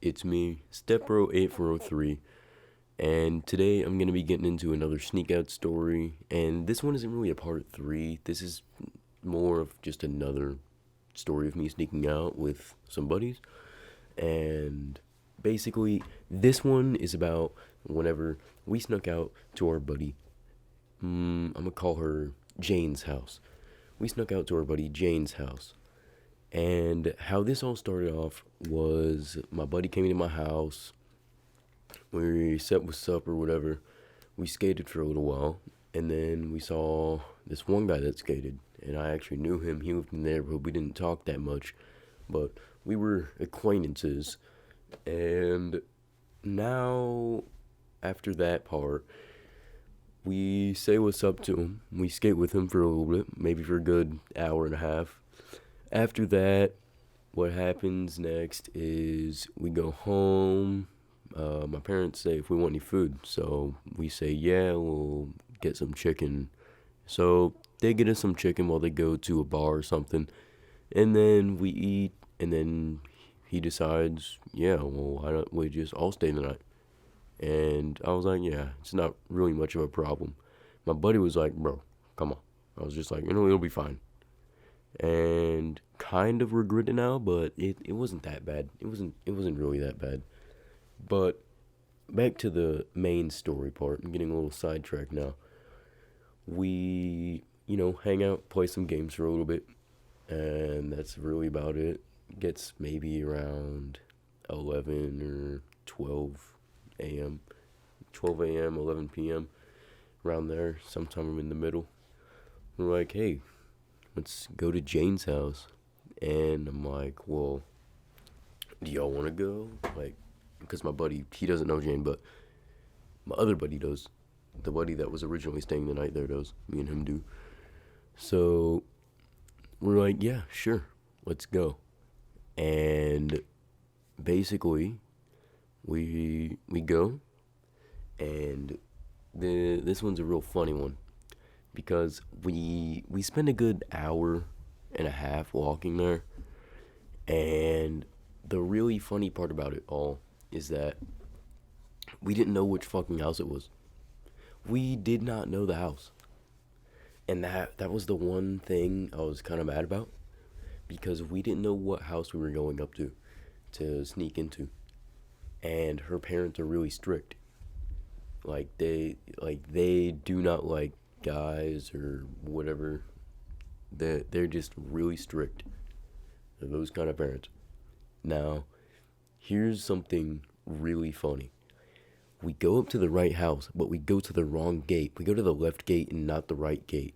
It's me, Stepbro8403, and today I'm going to be getting into another Sneakout story, and this one isn't really a part 3. This is more of just another story of me sneaking out with some buddies, and basically, this one is about whenever we snuck out to our buddy, I'm going to call her Jane's house. We snuck out to our buddy Jane's house. And how this all started off was my buddy came into my house. We set what's up or whatever. We skated for a little while. And then we saw this one guy that skated. And I actually knew him. He lived in the neighborhood. We didn't talk that much. But we were acquaintances. And now, after that part, we say what's up to him. We skate with him for a little bit. Maybe for a good hour and a half. After that, what happens next is we go home. My parents say if we want any food, so we say yeah, we'll get some chicken. So they get us some chicken while they go to a bar or something, and then we eat. And then he decides, yeah, well, why don't we just all stay the night? And I was like, yeah, it's not really much of a problem. My buddy was like, bro, come on. I was just like, it'll be fine, and kind of regret it now, but it wasn't that bad. It wasn't really that bad. But back to the main story part. I'm getting a little sidetracked now. We, hang out, play some games for a little bit, and that's really about it. Gets maybe around 11 or 12 a.m. 12 a.m., 11 p.m., around there. Sometime I'm in the middle. We're like, hey, let's go to Jane's house. And I'm like, well, do y'all want to go? Like, because my buddy, he doesn't know Jane, but my other buddy does. The buddy that was originally staying the night there does. Me and him do. So we're like, yeah, sure, let's go. And basically, we go, and this one's a real funny one because we spend a good hour and a half walking there. And the really funny part about it all is that we didn't know which fucking house it was. We did not know the house. And that was the one thing I was kind of mad about, because we didn't know what house we were going up to sneak into. And her parents are really strict. They do not like guys or whatever. They're just really strict. They're those kind of parents. Now, here's something really funny. We go up to the right house, but we go to the wrong gate. We go to the left gate and not the right gate.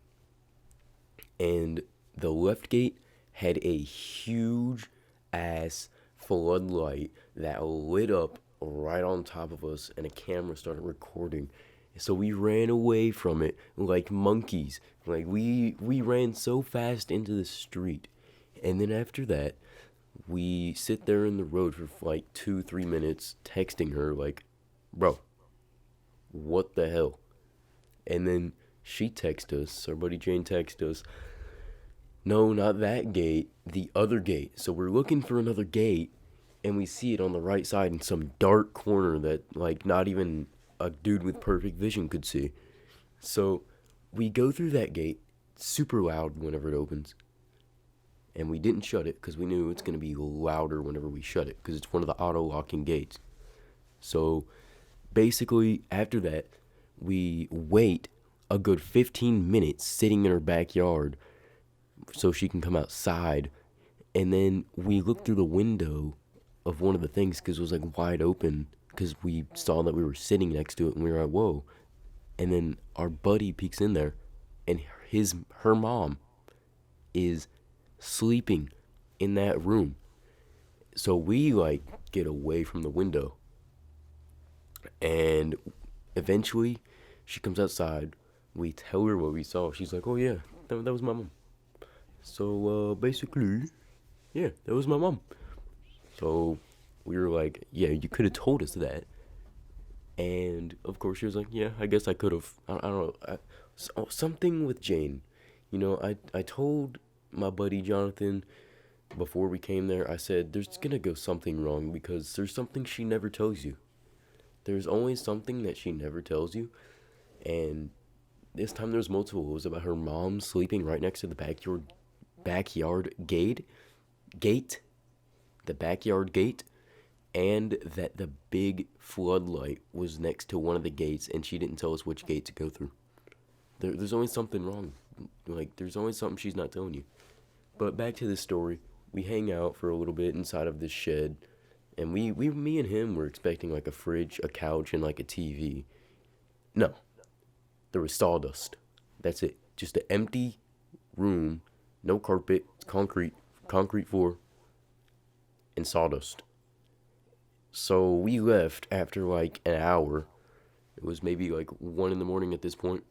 And the left gate had a huge ass floodlight that lit up right on top of us, and a camera started recording. So we ran away from it like monkeys. Like we ran so fast into the street. And then after that, we sit there in the road for like 2-3 minutes texting her like, bro, what the hell? And then she texts us, our buddy Jane texts us, no, not that gate, the other gate. So we're looking for another gate, and we see it on the right side in some dark corner that like not even a dude with perfect vision could see. So we go through that gate, super loud whenever it opens. And we didn't shut it because we knew it's going to be louder whenever we shut it, because it's one of the auto locking gates. So basically, after that, we wait a good 15 minutes sitting in her backyard so she can come outside. And then we look through the window of one of the things because it was like wide open, because we saw that we were sitting next to it, and we were like, whoa. And then our buddy peeks in there, and her mom is sleeping in that room. So we like get away from the window, and eventually she comes outside. We tell her what we saw. She's like, oh yeah, that was my mom. So basically, yeah, that was my mom. So we were like, yeah, you could have told us that. And of course she was like, yeah, I guess I could have. I don't know, something with Jane. I told my buddy Jonathan before we came there, I said, there's gonna go something wrong because there's something she never tells you. There's always something that she never tells you. And this time there was multiple. It was about her mom sleeping right next to the backyard gate, the backyard gate, and that the big floodlight was next to one of the gates, and she didn't tell us which gate to go through. There's always something wrong. Like, there's always something she's not telling you. But back to this story. We hang out for a little bit inside of this shed, and me and him were expecting like a fridge, a couch, and like a TV. No, there was sawdust. That's it. Just an empty room, no carpet, concrete floor, and sawdust. So we left after like an hour. It was maybe like 1 in the morning at this point.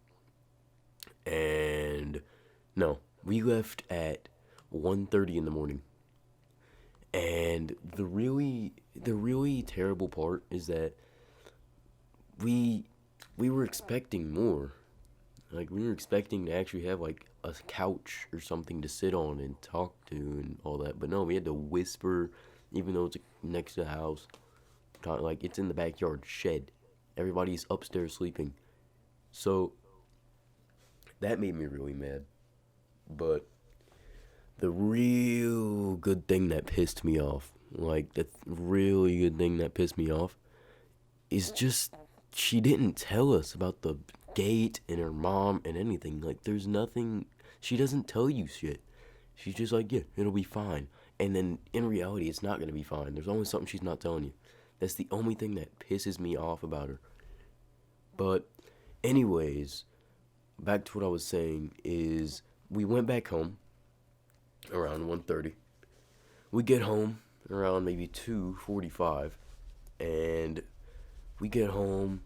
And no, we left at 1:30 in the morning. And the really terrible part is that we we were expecting more. Like, we were expecting to actually have like a couch or something to sit on and talk to and all that. But no, we had to whisper, even though it's next to the house. Kind of like, it's in the backyard shed. Everybody's upstairs sleeping. So that made me really mad. But the real good thing that pissed me off, like the really good thing that pissed me off, is just she didn't tell us about the gate and her mom and anything. Like, there's nothing. She doesn't tell you shit. She's just like, yeah, it'll be fine. And then in reality, it's not gonna be fine. There's always something she's not telling you. That's the only thing that pisses me off about her. But anyways, back to what I was saying is we went back home around 1:30. We get home around maybe 2:45, and we get home,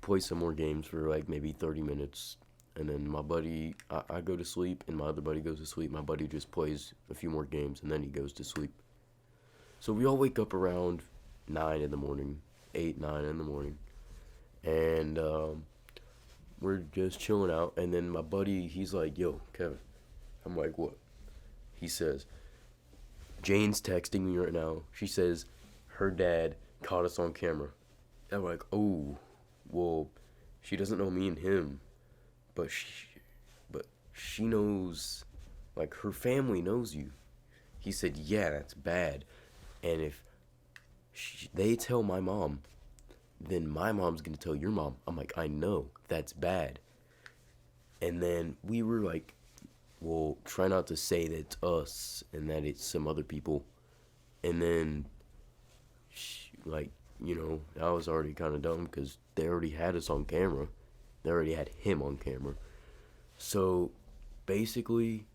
play some more games for like maybe 30 minutes, and then my buddy, I go to sleep, and my other buddy goes to sleep. My buddy just plays a few more games, and then he goes to sleep. So we all wake up around 9 in the morning, 8, 9 in the morning, and we're just chilling out, and then my buddy, he's like, yo, Kevin. I'm like, what? He says, Jane's texting me right now. She says her dad caught us on camera. And I'm like, oh, well, she doesn't know me and him, but she knows, like, her family knows you. He said, yeah, that's bad. And if they tell my mom, then my mom's gonna tell your mom. I'm like, I know, that's bad. And then we were like, well, try not to say that it's us and that it's some other people. And then, like, I was already kind of dumb because they already had us on camera. They already had him on camera. So, basically,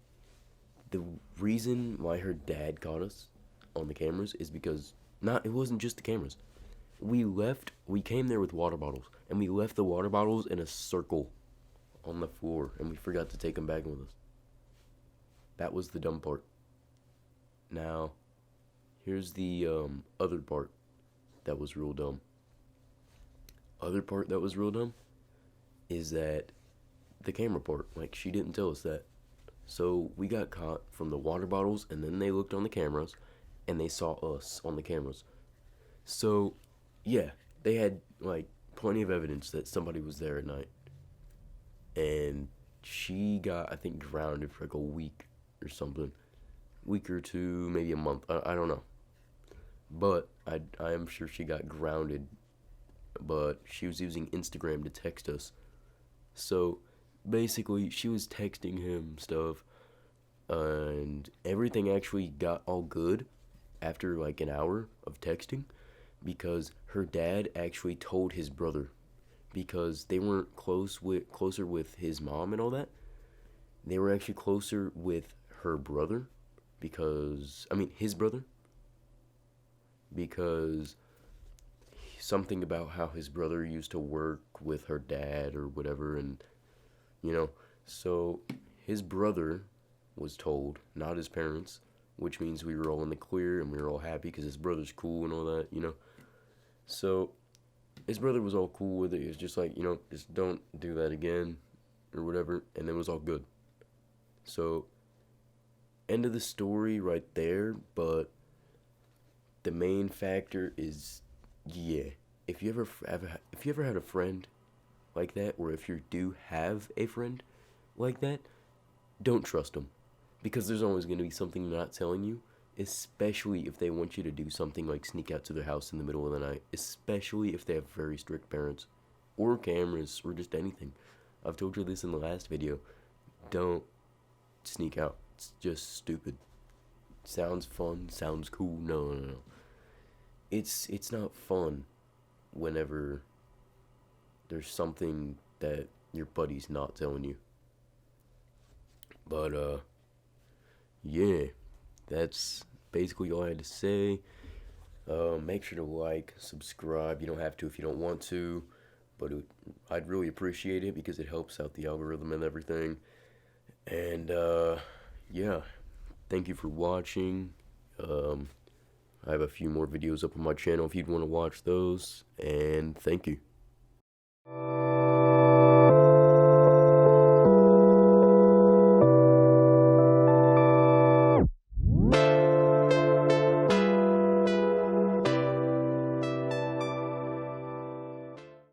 the reason why her dad caught us on the cameras is because, it wasn't just the cameras. We came there with water bottles, and we left the water bottles in a circle on the floor, and we forgot to take them back with us. That was the dumb part. Now, here's the other part that was real dumb. Other part that was real dumb is that the camera part. Like, she didn't tell us that. So we got caught from the water bottles, and then they looked on the cameras, and they saw us on the cameras. So, yeah, they had, like, plenty of evidence that somebody was there at night. And she got, I think, grounded for like a week or something. Week or two, maybe a month. I don't know. But I am sure she got grounded. But she was using Instagram to text us. So basically, she was texting him stuff. And everything actually got all good after like an hour of texting. Because her dad actually told his brother. Because they weren't closer with his mom and all that. They were actually closer with her brother, his brother, because something about how his brother used to work with her dad or whatever, and, so his brother was told, not his parents, which means we were all in the clear, and we were all happy because his brother's cool and all that, so his brother was all cool with it. He was just like, just don't do that again, or whatever, and it was all good. So end of the story right there, but the main factor is, yeah, if you ever had a friend like that, or if you do have a friend like that, don't trust them, because there's always going to be something they're not telling you, especially if they want you to do something like sneak out to their house in the middle of the night, especially if they have very strict parents, or cameras, or just anything. I've told you this in the last video. Don't sneak out. It's just stupid. Sounds fun, sounds cool. No. It's not fun whenever there's something that your buddy's not telling you. But yeah, that's basically all I had to say. Make sure to like, subscribe. You don't have to if you don't want to, but I'd really appreciate it because it helps out the algorithm and everything. And yeah, thank you for watching. I have a few more videos up on my channel if you'd want to watch those, and thank you.